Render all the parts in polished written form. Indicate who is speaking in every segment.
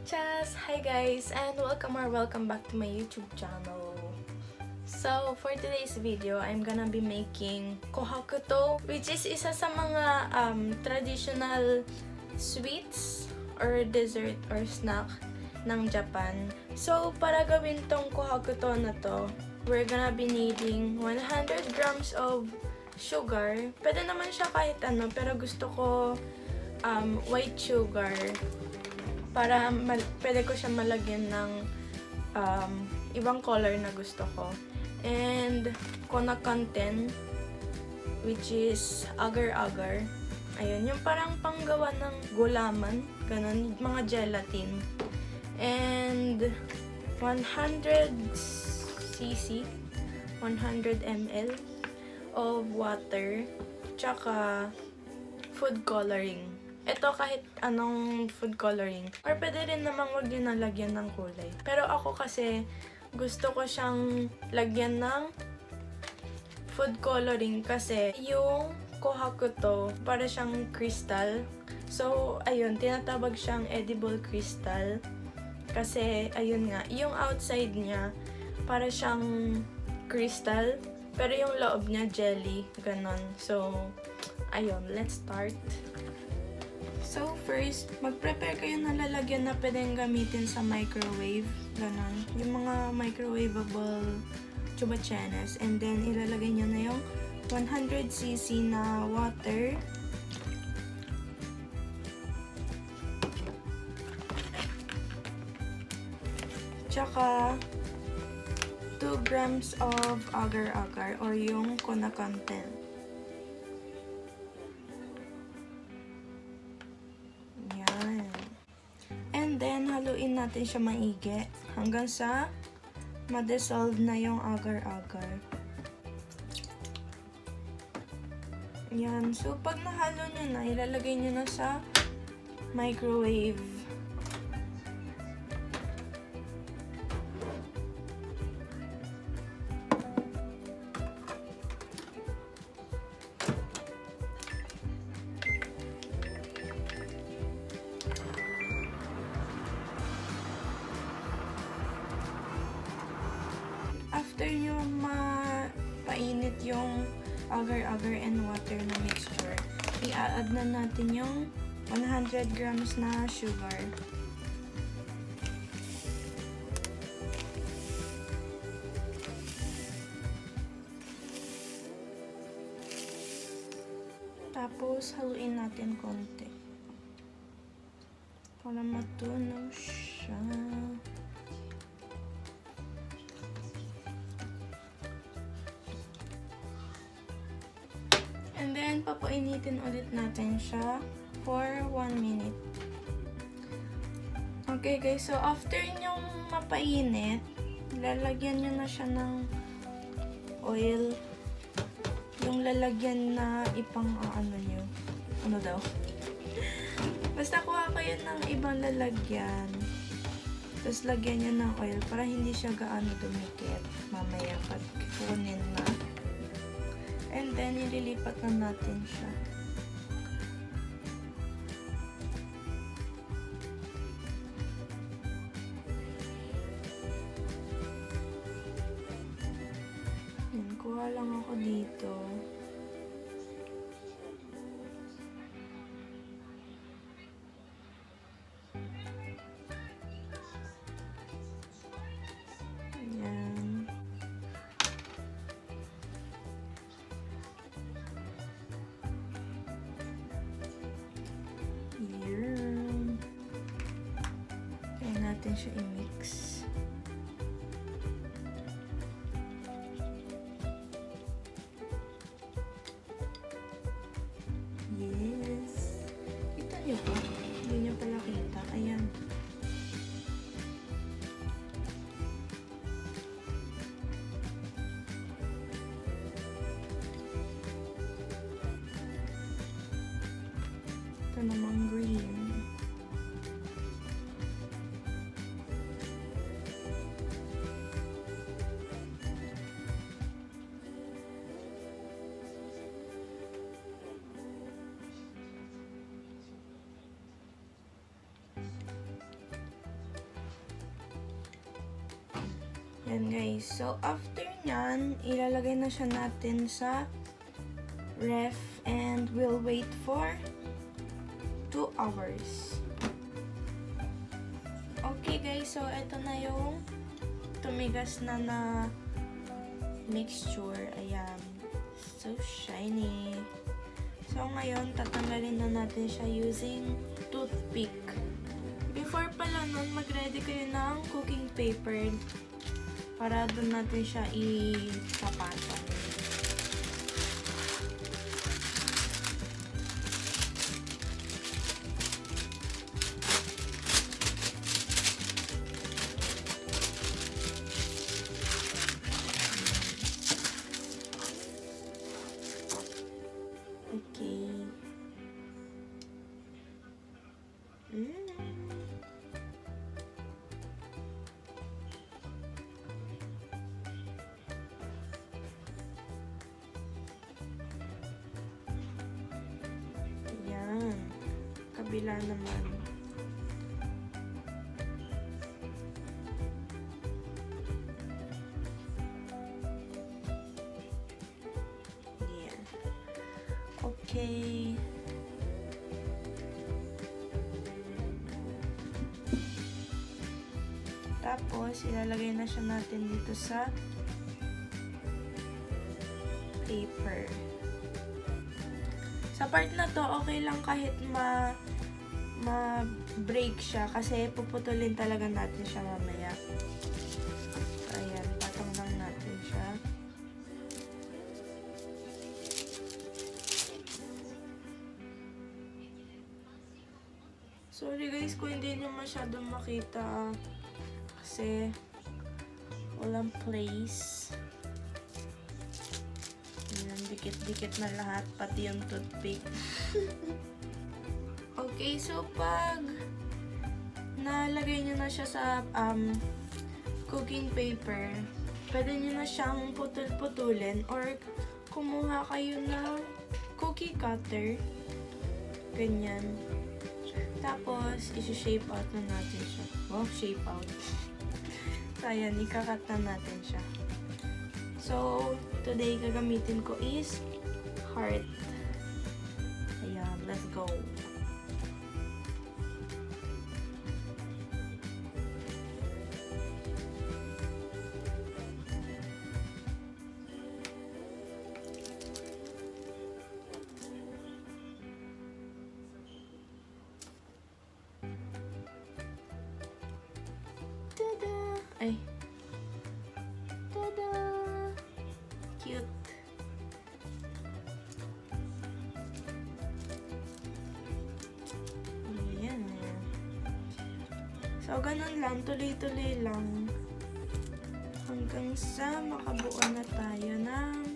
Speaker 1: Chas! Hi guys and welcome back to my YouTube channel. So, for today's video, I'm gonna be making Kohakutou, which is isa sa mga traditional sweets or dessert or snack ng Japan. So, para gawin tong Kohakutou na to, we're gonna be needing 100 grams of sugar. Pwede naman siya kahit ano, pero gusto ko white sugar para pwede ko siya malagyan ng ibang color na gusto ko. And Kohakutou, which is agar-agar. Ayun, yung parang panggawa ng gulaman, ganun, mga gelatin. And 100 cc, 100 ml of water, tsaka food coloring. Ito kahit anong food coloring. Or pwede rin namang wag nyo nalagyan ng kulay. Pero ako kasi gusto ko siyang lagyan ng food coloring kasi yung Kohakutou para siyang crystal. So, ayun, tinatawag siyang edible crystal. Kasi, ayun nga, yung outside niya para siyang crystal. Pero yung loob niya jelly, ganon. So, ayun, let's start. So, first, mag-prepare kayo ng lalagyan na pwedeng gamitin sa microwave. Ganon. Yung mga microwavable chubachanas. And then, ilalagay nyo na yung 100cc na water. Tsaka, 2 grams of agar-agar or yung Kohakutou. And then, haluin natin siya maigi hanggang sa ma-dissolve na yung agar-agar. Yan. So, pag nahalo nyo na, ilalagay nyo na sa microwave. After nyo mapainit yung agar-agar and water na mixture, i-add na natin yung 100 grams na sugar. Tapos, haluin natin konti para matunaw siya. And then, papainitin ulit natin siya for 1 minute. Okay guys, so after nyong mapainit, lalagyan nyo na siya ng oil. Yung lalagyan na ipang ano nyo. Ano daw? Basta kuha kayo ng ibang lalagyan. Tapos lagyan nyo ng oil para hindi siya gaano dumikit mamaya pag kunin na. And then, ililipat na natin siya. Yan, kuha lang ako dito. Kaya natin siya i-mix. Yes! Kita niyo po? Hindi niyo pala kita. Ayan. Ito namang green. Yan guys. So, after nyan, ilalagay na siya natin sa ref and we'll wait for 2 hours. Okay guys, so ito na yung tumigas na mixture. Ayan. So shiny. So ngayon, tatanggalin na natin siya using toothpick. Before pala nun, mag-ready kayo ng cooking paper para doon natin siya ipapasok. Okay. Yan. Kabila naman. Okay. Tapos, ilalagay na siya natin dito sa paper. Sa part na to, okay lang kahit ma-break siya kasi puputulin talaga natin siya mamaya. Ayan, patong lang natin siya. Sorry guys kung hindi nyo masyadong makita kasi walang place. Ayan, dikit-dikit na lahat, pati yung toothpick. Okay, so pag nalagay nyo na siya sa cooking paper, pwede nyo na siyang putol-putulin or kumuha kayo ng cookie cutter. Ganyan. Tapos, isi-shape out na natin siya. Oh, shape out. So, ayan, ikakat na natin siya. So, today, gagamitin ko is heart. Ayan, let's go. Ay. Tada! Cute. Ayan. So, ganun lang. Tuloy-tuloy lang. Hanggang sa makabuo na tayo ng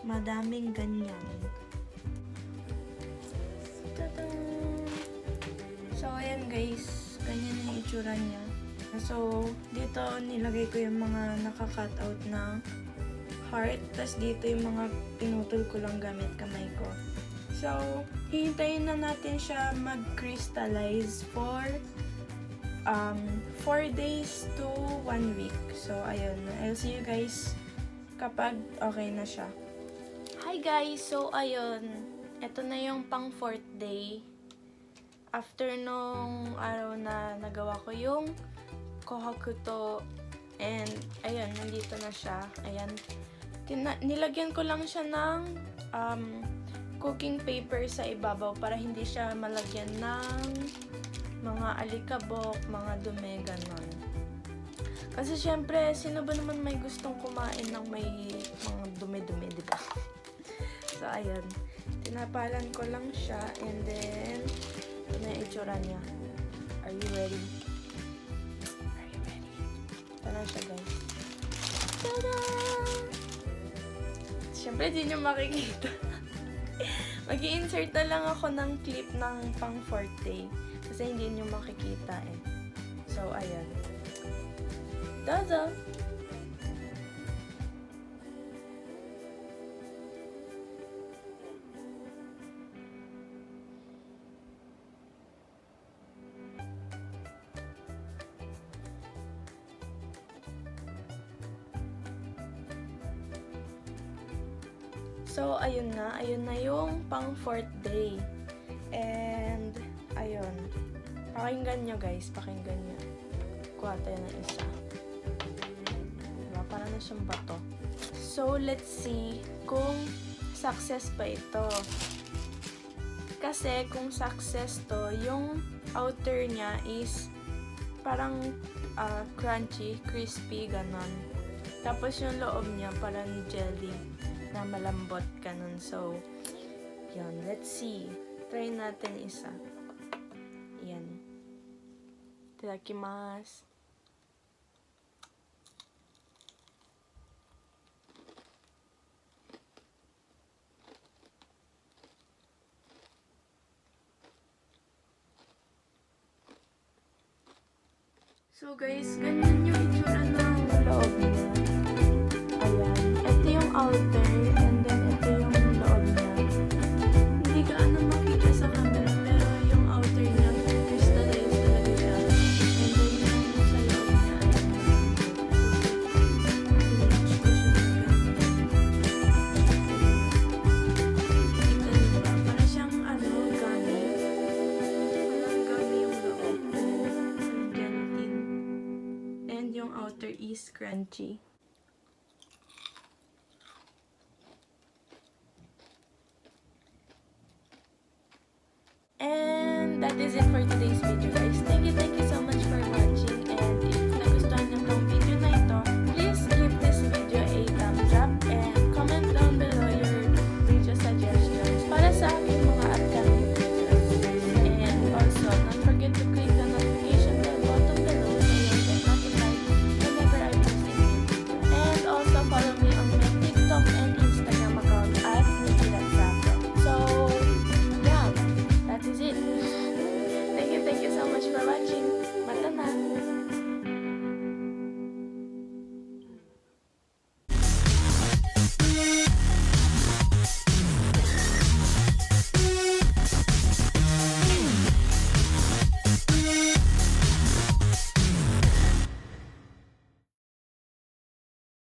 Speaker 1: madaming ganyan. Tada! So, ayan guys. Ganyan yung itsura niya. So, dito nilagay ko yung mga naka-cut out na heart. Tapos dito yung mga pinutol ko lang gamit kamay ko. So, hihintayin na natin siya mag-crystallize for 4 days to 1 week. So, ayun. I'll see you guys kapag okay na siya. Hi guys! So, ayun. Ito na yung pang 4th day. After nung araw na nagawa ko yung Kohakutou, and ayan, nandito na siya. Ayan, nilagyan ko lang siya ng cooking paper sa ibabaw para hindi siya malagyan ng mga alikabok, mga dumi, ganon. Kasi syempre, sino ba naman may gustong kumain ng may mga dumi-dumi, diba? So ayan, tinapalan ko lang siya, and then ito na yung itsura niya. Are you ready? Na siya guys. Tada! Siyempre, di nyo makikita. Mag-i-insert na lang ako ng clip ng pang 4th day. Kasi hindi nyo makikita eh. So, ayan. Tada! So, ayun na yung pang 4th day. And, ayun. Pakinggan nyo guys, pakinggan nyo. Kuha tayo ng isa. Diba? Para na siyang bato. So, let's see kung success pa ito. Kasi, kung success to, yung outer niya is parang crunchy, crispy, ganon. Tapos, yung loob niya parang jelly na malambot, ganon. So, yun. Let's see. Try natin isa. Yan. Itadakimasu. So guys, ganyan yung itsura ng loob niya. Ayan. Ito yung outer, and then ito yung loob niya. Hindi ka makita sa camera, pero yung outer niya, crystallized talaga siya. And then yung sa loob niya, para siyang gummy. Parang gummy yung loob. Yung gelatin. And yung outer is crunchy.